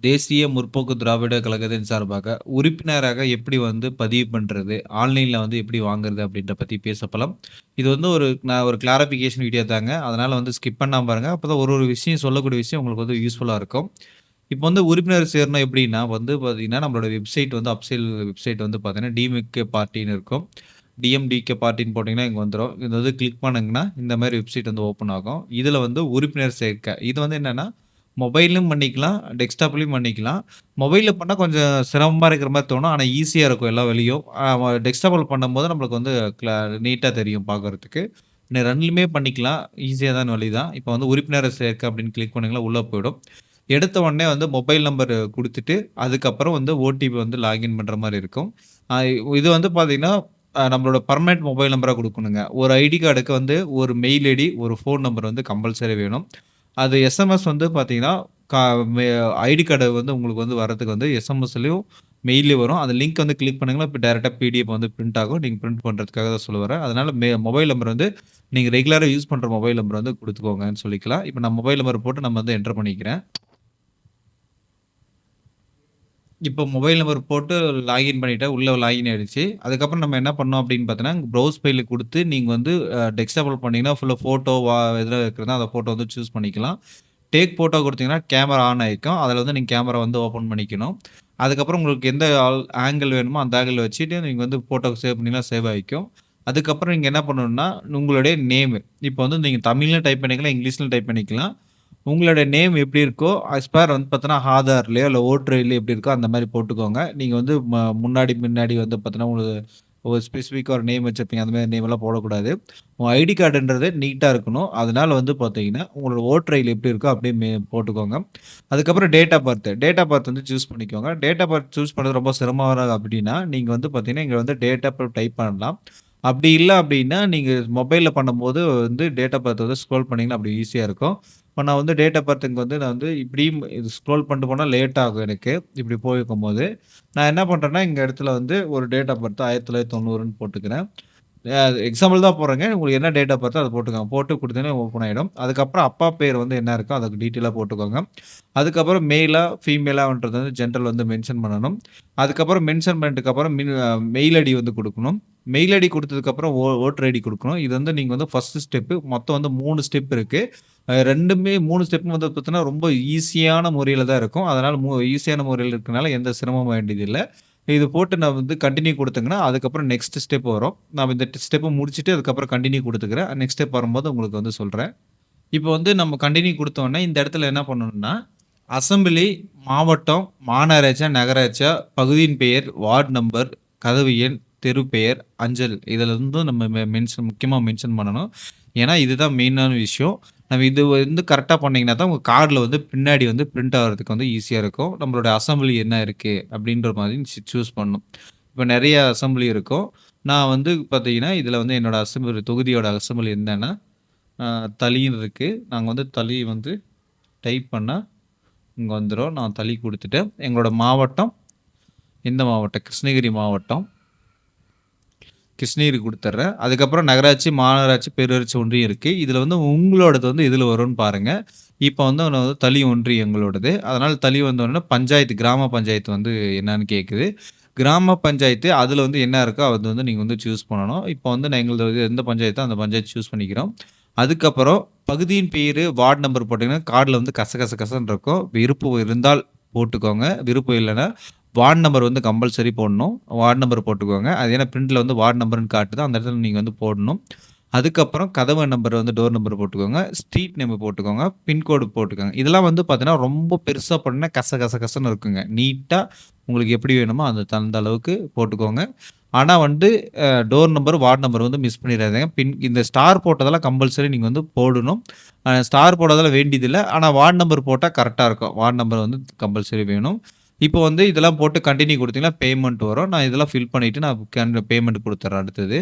தேசிய முற்போக்கு திராவிட கழகத்தின் சார்பாக உறுப்பினராக எப்படி வந்து பதிவு பண்றது? ஆன்லைன்ல வந்து எப்படி வாங்குறது? அப்படின்ற பத்தி பேசப்போலாம். இது வந்து நான் ஒரு கிளாரிஃபிகேஷன் வீடியோ தாங்க. அதனால வந்து ஸ்கிப் பண்ணாம பாருங்க. அப்பதான் ஒரு ஒரு விஷயம் சொல்லக்கூடிய விஷயம் உங்களுக்கு வந்து யூஸ்ஃபுல்லா இருக்கும். இப்போ வந்து உறுப்பினர் சேரணும் எப்படின்னா வந்து பார்த்தீங்கன்னா, நம்மளோட வெப்சைட் வந்து அஃபிஷியல் வெப்சைட் வந்து பார்த்தீங்கன்னா, டிஎம்கே பார்ட்டின்னு இருக்கும். டிஎம்டிகே பார்ட்டின்னு போட்டீங்கன்னா இங்க வந்துரும். இத வந்து கிளிக் பண்ணுங்கன்னா, இந்த மாரி வெப்சைட் வந்து ஓப்பன் ஆகும். இதுல வந்து உறுப்பினர் சேர்க்க. இது வந்து என்னன்னா, மொபைல்லயும் பண்ணிக்கலாம், டெஸ்க்டாப்லயும் பண்ணிக்கலாம். மொபைல்ல பண்ணா கொஞ்சம் சிரமமா இருக்கிற மாரி தோணும். ஆனா ஈஸியா இருக்கும் எல்லா வேலையும். டெஸ்க்டாப்ல பண்ணும்போது நம்மளுக்கு வந்து நீட்டா தெரியும் பார்க்கறதுக்கு. 2லயுமே பண்ணிக்கலாம். ஈஸியான வழி தான். இப்போ வந்து உறுப்பினர சேர்க்க அப்படின்னு கிளிக் பண்ணீங்கன்னா உள்ள போயிடும். எடுத்த உடனே வந்து மொபைல் நம்பர் குடுத்துட்டு, அதுக்கப்புறம் வந்து ஓடிபி வந்து லாகின் பண்ற மாரி இருக்கும். அ இது வந்து பார்த்தீங்கன்னா, நம்மளோட பெர்மனன்ட் மொபைல் நம்பரா குடுக்கணுங்க. ஒரு ஐடி கார்டுக்கு வந்து ஒரு மெயில் ஐடி, ஒரு ஃபோன் நம்பர் வந்து கம்பல்சரி வேணும். அது எஸ்எம்எஸ் வந்து பார்த்தீங்கன்னா, கா மெ ஐடி கார்டு வந்து உங்களுக்கு வந்து வரதுக்கு வந்து எஸ்எம்எஸ்லயும், மெயில்லயும் வரும். அந்த லிங்க் வந்து கிளிக் பண்ணீங்கன்னா, இப்ப டைரக்ட்டா பிடிஎஃப் வந்து பிரிண்ட் ஆகும். நீங்க பிரிண்ட் பண்றதுக்காக தான் சொல்ல வரேன். அதனால மொபைல் நம்பர் வந்து நீங்க ரெகுலரா யூஸ் பண்ற மொபைல் நம்பர் வந்து குடுத்துக்கோங்கன்னு சொல்லிக்கலாம். இப்ப நான் மொபைல் நம்பர் போட்டு நம்ம வந்து என்டர் பண்ணிக்கிறேன். இப்போ மொபைல் நம்பர் போட்டு லாகின் பண்ணிட்டேன். உள்ள லாகின் ஆயிடுச்சு. அதுக்கப்புறம் நம்ம என்ன பண்ணோம் அப்படின்னு பார்த்தீங்கன்னா, ப்ரௌஸ் ஃபைல் குடுத்து நீங்க வந்து டெஸ்க்டாப்ல பண்ணீங்கன்னா, ஃபுல்லா ஃபோட்டோவா எதுல இருக்கிறதோ அந்த ஃபோட்டோ வந்து சூஸ் பண்ணிக்கலாம். டேக் ஃபோட்டோ குடுத்தீங்கன்னா, கேமரா ஆன் ஆயிக்கும். அதுல வந்து நீங்க கேமரா வந்து ஓப்பன் பண்ணிக்கணும். அதுக்கப்புறம் உங்களுக்கு எந்த ஆங்கிள் வேணுமோ அந்த ஆங்கிள் வச்சுட்டு நீங்க வந்து ஃபோட்டோ சேவ் பண்ணீங்கன்னா சேவ் ஆயிக்கும். அதுக்கப்புறம் நீங்க என்ன பண்ணணும்னா, உங்களுடைய நேமு. இப்போ வந்து நீங்க தமிழ்லயும் டைப் பண்ணிக்கலாம், இங்கிலீஷ்லயும் டைப் பண்ணிக்கலாம். உங்களோட நேம் எப்படி இருக்கோ, அஸ் பெர் வந்து பார்த்தீங்கன்னா, ஆதார்லயோ இல்ல ஓட்டர் ஐடில எப்படி இருக்கோ அந்த மாரி போட்டுக்கோங்க. நீங்க வந்து முன்னாடி, பின்னாடி வந்து பார்த்தீங்கன்னா, உங்களுக்கு ஒரு ஸ்பெசிஃபிக்கா ஒரு நேம் வச்சிருப்பீங்க. அந்த மாரி நேம்லாம் போடக்கூடாது. உங்க ஐடி கார்டுன்றது நீட்டா இருக்கணும். அதனால வந்து பார்த்தீங்கன்னா, உங்களோட ஓட்டர் ஐடில எப்படி இருக்கோ அப்படியே போட்டுக்கோங்க. அதுக்கப்புறம் date of birth. Date of birth வந்து சூஸ் பண்ணிக்கோங்க. டேட் ஆஃப் பர்த் சூஸ் பண்றது ரொம்ப சிரமமா அப்படின்னா, நீங்க வந்து பார்த்தீங்கன்னா, இங்க வந்து டேட் ஆஃப் பர்த் டைப் பண்ணலாம். அப்படி இல்ல அப்படின்னா, நீங்க மொபைல்ல பண்ணும்போது வந்து டேட் ஆஃப் பர்த் வந்து ஸ்க்ரோல் பண்ணீங்கன்னா அப்படி ஈஸியா இருக்கும். இப்ப நான் வந்து டேட் ஆஃப் பர்த்க்கு வந்து நான் வந்து இப்படியும் இது ஸ்க்ரோல் பண்ணிட்டு போனா லேட் ஆகும் எனக்கு. இப்படி போயிருக்கும்போது, நான் என்ன பண்றேன்னா, இங்க இடத்துல வந்து ஒரு டேட் ஆஃப் பர்த் 1990ன்னு போட்டுக்கிறேன். எக்ஸாம்பிள் தான் போடுறேங்க. உங்களுக்கு என்ன டேட் ஆஃப் பர்த்தோ அத போட்டுக்கோங்க. போட்டு குடுத்தீங்கன்னா ஓப்பன் ஆயிடும். அதுக்கப்புறம் அப்பா பேர் வந்து என்ன இருக்கோ அத டீட்டெயிலா போட்டுக்கோங்க. அதுக்கப்புறம் மேலா, ஃபீமேலான்றது வந்து ஜெண்டர் வந்து மென்ஷன் பண்ணணும். அதுக்கப்புறம் மென்ஷன் பண்ணதுக்கப்புறம் மெயில் ஐடி வந்து குடுக்கணும். மெயில் ஐடி குடுத்ததுக்கப்புறம் ஓட்டர் ஐடி குடுக்கணும். இது வந்து நீங்க வந்து ஃபர்ஸ்ட் ஸ்டெப்பு. மொத்தம் வந்து 3 ஸ்டெப் இருக்கு. 2மே 3 ஸ்டெப்பும் வந்து பார்த்தீங்கன்னா, ரொம்ப ஈஸியான முறையில தான் இருக்கும். அதனால ஈஸியான முறையில இருக்கனால எந்த சிரமமும் வேண்டியதில்ல. இது போட்டு நான் வந்து கன்டின்யூ குடுத்தேங்கன்னா, அதுக்கப்புறம் நெக்ஸ்ட் ஸ்டெப் வரும். நான் இந்த ஸ்டெப்ப முடிச்சுட்டு அதுக்கப்புறம் கன்டின்யூ குடுத்துக்கிறேன். நெக்ஸ்ட் ஸ்டெப் வரும்போது உங்களுக்கு வந்து சொல்றேன். இப்போ வந்து நம்ம கன்டின்யூ குடுத்தோனே, இந்த இடத்துல என்ன பண்ணணும்னா, அசெம்பிளி, மாவட்டம், மாநகராட்சியா, நகராட்சியா, பகுதியின் பெயர், வார்ட் நம்பர், கதவு எண், தெரு பெயர், அஞ்சல் இதுல வந்து நம்ம முக்கியமா மென்ஷன் பண்ணணும். ஏன்னா, இதுதான் மெயினான விஷயம். நம்ம இது வந்து கரெக்ட்டா பண்ணீங்கன்னா தான், உங்க கார்ட்ல வந்து பின்னாடி வந்து பிரிண்ட் ஆகுறதுக்கு வந்து ஈஸியா இருக்கும். நம்மளோட அசெம்பிளி என்ன இருக்கு? அப்படின்ற மாதிரி சூஸ் பண்ணணும். இப்ப நெறைய அசெம்பிளி இருக்கும். நான் வந்து பார்த்தீங்கன்னா, இதுல வந்து என்னோட அசெம்பிளி தொகுதியோட அசெம்பிளி என்னன்னா ஆ தளின்னு இருக்கு. நாங்க வந்து தளி வந்து டைப் பண்ணா இங்க வந்துரும். நான் தளி குடுத்துட்டேன். எங்களோட மாவட்டம், எந்த மாவட்டம்? கிருஷ்ணகிரி மாவட்டம். கிருஷ்ணகிரி குடுத்துர்றேன். அதுக்கப்புறம் நகராட்சி, மாநகராட்சி, பேரூராட்சி ஒன்றியம் இருக்கு. இதுல வந்து உங்களோடது வந்து எதுல வரும்னு பாருங்க. இப்ப வந்து நான் வந்து தளி ஒன்றியம் எங்களோடது. அதனால தளி வந்தோனே பஞ்சாயத்து, கிராம பஞ்சாயத்து வந்து என்னன்னு கேட்குது. கிராம பஞ்சாயத்து அதுல வந்து என்ன இருக்கோ அது வந்து நீங்க வந்து சூஸ் பண்ணணும். இப்ப வந்து நான் எங்களது வந்து எந்த பஞ்சாயத்தோ அந்த பஞ்சாயத்து சூஸ் பண்ணிக்கிறோம். அதுக்கப்புறம் பகுதியின் பேரு, வார்ட் நம்பர் போட்டீங்கன்னா, கார்ட்ல வந்து கச கச கசன்னு இருக்கும். விருப்பம் இருந்தால் போட்டுக்கோங்க. விருப்பம் இல்லன்னா, வார்ட் நம்பர் வந்து கம்பல்சரி போடணும். வார்ட் நம்பர் போட்டுக்கோங்க. அது ஏன்னா பிரிண்ட்ல வந்து வார்ட் நம்பர்ன்னு காட்டுது. அந்த இடத்துல நீங்க வந்து போடணும். அதுக்கப்புறம் கதவு நம்பர் வந்து டோர் நம்பர் போட்டுக்கோங்க. ஸ்ட்ரீட் நேம் போட்டுக்கோங்க. பின்கோடு போட்டுக்கோங்க. இதெல்லாம் வந்து பார்த்தீங்கன்னா, ரொம்ப பெருசா பண்ணா கச கச கசன்னு இருக்குங்க. நீட்டா உங்களுக்கு எப்படி வேணுமோ அந்த அந்த அளவுக்கு போட்டுக்கோங்க. ஆனா வந்து டோர் நம்பர், வார்ட் நம்பர் வந்து மிஸ் பண்ணிறாதீங்க. இந்த ஸ்டார் போட்டதெல்லாம் கம்பல்சரி நீங்க வந்து போடணும். ஸ்டார் போடாதெல்லாம் வேண்டியதில்ல. ஆனா வார்ட் நம்பர் போட்டா கரெக்ட்டா இருக்கும். வார்ட் நம்பர் வந்து கம்பல்சரி வேணும். இப்போ வந்து இதெல்லாம் போட்டு கன்டின்யூ குடுத்தீங்கன்னா, பேமெண்ட் வரும். நான் இதெல்லாம் ஃபில் பண்ணிட்டு நான் பேமெண்ட் குடுத்துர்றேன் அடுத்தது.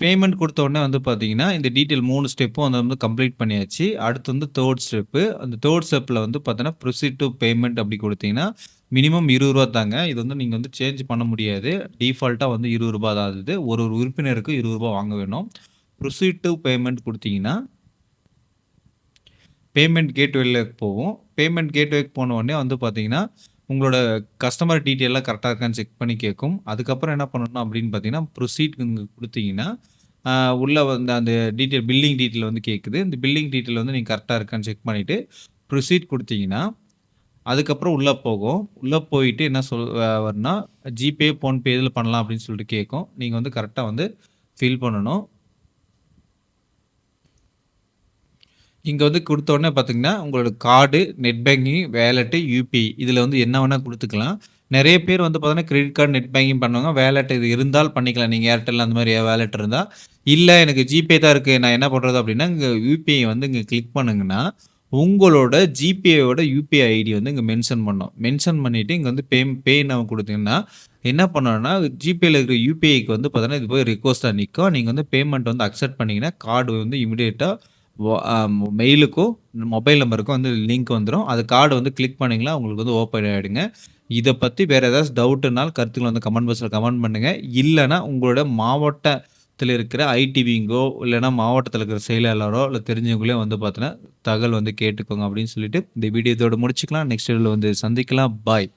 பேமெண்ட் குடுத்த உடனே வந்து பார்த்தீங்கன்னா, இந்த டீட்டெயில் 3 ஸ்டெப்பும் வந்து கம்ப்ளீட் பண்ணியாச்சு. அடுத்து வந்து 3 ஸ்டெப்பு. அந்த 3 ஸ்டெப்ல வந்து பார்த்தீங்கன்னா, ப்ரொசீட் டூ பேமெண்ட் அப்படி குடுத்தீங்கன்னா, மினிமம் ரூ. 20 தாங்க. இது வந்து நீங்க வந்து சேஞ்ச் பண்ண முடியாது. டிஃபால்ட்டா வந்து ரூ. 20 தான் ஆகுது. ஒரு ஒரு உறுப்பினருக்கு ரூ. 20 வாங்க வேணும். ப்ரொசீட் டூ பேமெண்ட் குடுத்தீங்கன்னா பேமெண்ட் கேட்வேல போகும். பேமெண்ட் கேட்வேக்கு போன உடனே வந்து பார்த்தீங்கன்னா, உங்களோட கஸ்டமர் டீட்டெயில்லாம் கரெக்ட்டா இருக்கான்னு செக் பண்ணி கேட்கும். அதுக்கப்புறம் என்ன பண்ணணும் அப்படின்னு பார்த்தீங்கன்னா, ப்ரொசீட் நீங்க குடுத்தீங்கன்னா, அ உள்ள வந்து அந்த பில்லிங் டீட்டெயில் வந்து கேட்குது. இந்த பில்லிங் டீட்டெயில் வந்து நீங்க கரெக்ட்டா இருக்கான்னு செக் பண்ணிட்டு, ப்ரொசீட் குடுத்தீங்கன்னா, அதுக்கப்புறம் உள்ள போகும். உள்ள போயிட்டு என்ன வரும்னா, ஜிபே, ஃபோன்பே எதுல பண்ணலாம் அப்படின்னு சொல்லிட்டு கேட்கும். நீங்க வந்து கரெக்ட்டா வந்து ஃபில் பண்ணணும். இங்க வந்து குடுத்த உடனே பார்த்தீங்கன்னா, உங்களோட card, net banking, wallet, UPI இதுல வந்து என்ன வேணா குடுத்துக்கலாம். நெறைய பேர் வந்து பார்த்தீங்கன்னா, கிரெடிட் கார்டு, நெட் பேங்கிங் பண்ணுவாங்க. வேலெட் இது இருந்தால் பண்ணிக்கலாம். நீங்க ஏர்டெல் அந்த மாரி வேலெட் இருந்தா. இல்ல எனக்கு ஜிபே தான் இருக்கு. நான் என்ன பண்றது அப்படின்னா, இங்க யுபிஐ வந்து இங்க கிளிக் பண்ணுங்கன்னா, உங்களோட ஜிபேயோட யுபிஐ ஐடி வந்து இங்க மென்ஷன் பண்ணணும். மென்ஷன் பண்ணிட்டு இங்க வந்து பே நவ் குடுத்தீங்கன்னா, என்ன பண்ணணும்னா, ஜிபேல இருக்கிற யுபிஐக்கு வந்து பார்த்தீங்கன்னா, இது போய் ரிக்வெஸ்ட்டா நிக்கும். நீங்க வந்து பேமெண்ட் வந்து அக்செப்ட் பண்ணீங்கன்னா, கார்டு வந்து இமிடியேட்டா வ அ மெயிலுக்கும், மொபைல் நம்பருக்கும் வந்து லிங்க் வந்துரும். அது கார்டு வந்து கிளிக் பண்ணீங்கன்னா, உங்களுக்கு வந்து ஓப்பன் ஆயிடுங்க. இத பத்தி வேற ஏதாச்சும் டவுட்னாலும் கருத்துக்கள வந்து கமெண்ட் பாக்ஸ்ல கமெண்ட் பண்ணுங்க. இல்லன்னா உங்களோட மாவட்டத்தில இருக்கிற ஐடிவிங்கோ, இல்லன்னா மாவட்டத்தில இருக்கிற செயலாளரோ, இல்ல தெரிஞ்சவங்களயோ வந்து பார்த்தீங்கன்னா, தகவல் வந்து கேட்டுக்கோங்க அப்படின்னு சொல்லிட்டு, இந்த வீடியோ இதோட முடிச்சுக்கலாம். நெக்ஸ்ட் வீடியோல வந்து சந்திக்கலாம். பாய்.